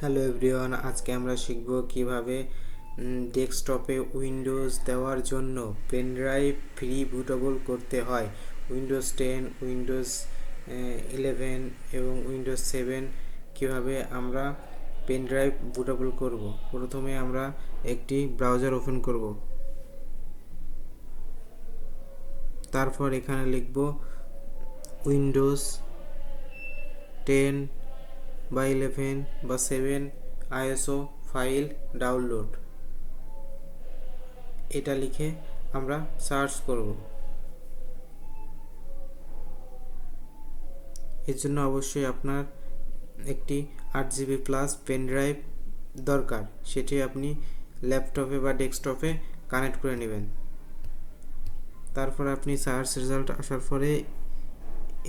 Hello everyone, আজকে আমরা শিখব কিভাবে ডেস্কটপে উইন্ডোজ দেওয়ার জন্য পেন ড্রাইভ ফ্রি বুটেবল করতে হয়। উইন্ডোজ 10, উইন্ডোজ 11 এবং উইন্ডোজ 7 কিভাবে আমরা পেন ড্রাইভ বুটেবল করব। প্রথমে আমরা একটি ব্রাউজার ওপেন করব, তারপর এখানে লিখব উইন্ডোজ 10 বা 11 বা 7 আইএসও ফাইল ডাউনলোড, এটা লিখে আমরা সার্চ করব। এর জন্য অবশ্যই আপনার একটি 8GB প্লাস পেন ড্রাইভ দরকার, সেটি আপনি ল্যাপটপে বা ডেস্কটপে কানেক্ট করে নেবেন। তারপর আপনি সার্চ রেজাল্ট আসার পরে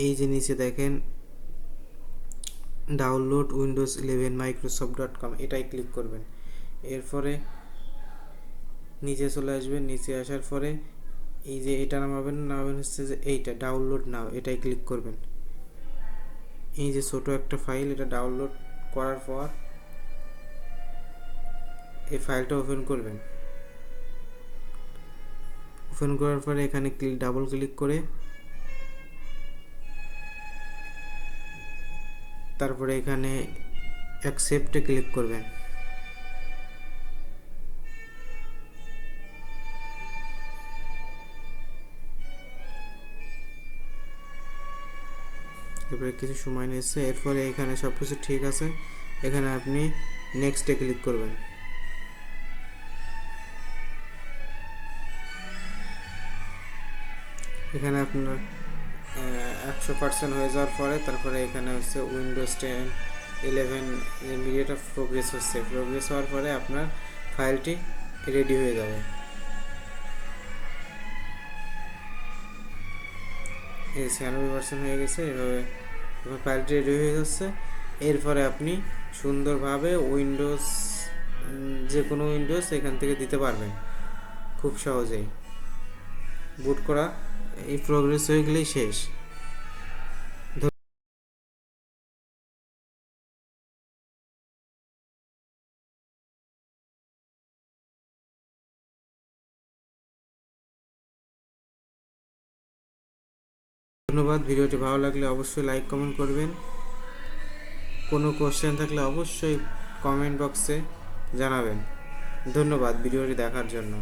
এই যে নিচে দেখেন ডাউনলোড উইন্ডোজ 11 microsoft.com, এটাই ক্লিক করবেন। এরপরে নিচে চলে আসবেন, নিচে আসার পরে এই যে এটা নামাবেন হচ্ছে যে এইটা ডাউনলোড নাও, এটাই ক্লিক করবেন। এই যে ছোট একটা ফাইল, এটা ডাউনলোড করার পর এই ফাইলটা ওপেন করবেন। ওপেন করার পরে এখানে ডাবল ক্লিক করে তারপরে এখানে অ্যাকসেপ্টে ক্লিক করবেন। এরপরে কিছু সময় নিচ্ছে, এরপরে এখানে সব কিছু ঠিক আছে, এখানে আপনি নেক্সটে ক্লিক করবেন। এখানে আপনার 100% হয়ে যাওয়ার পরে তারপরে এখানে হচ্ছে উইন্ডোজ 10, 11 মিডিয়াটা প্রোগ্রেস হচ্ছে। প্রোগ্রেস হওয়ার পরে আপনার ফাইলটি রেডি হয়ে যাবে। এই 96% হয়ে গেছে। এভাবে ফাইলটি রেডি হয়ে যাচ্ছে। এরপরে আপনি সুন্দরভাবে উইন্ডোজ, যে কোনো উইন্ডোজ এখান থেকে দিতে পারবেন খুব সহজেই। বুট করা এই প্রোগ্রেস হয়ে গেলেই শেষ। ধন্যবাদ। ভিডিওটি ভালো লাগলে অবশ্যই লাইক কমেন্ট করবেন। কোনো কোশ্চেন থাকলে অবশ্যই কমেন্ট বক্সে জানাবেন। ধন্যবাদ ভিডিওটি দেখার জন্য।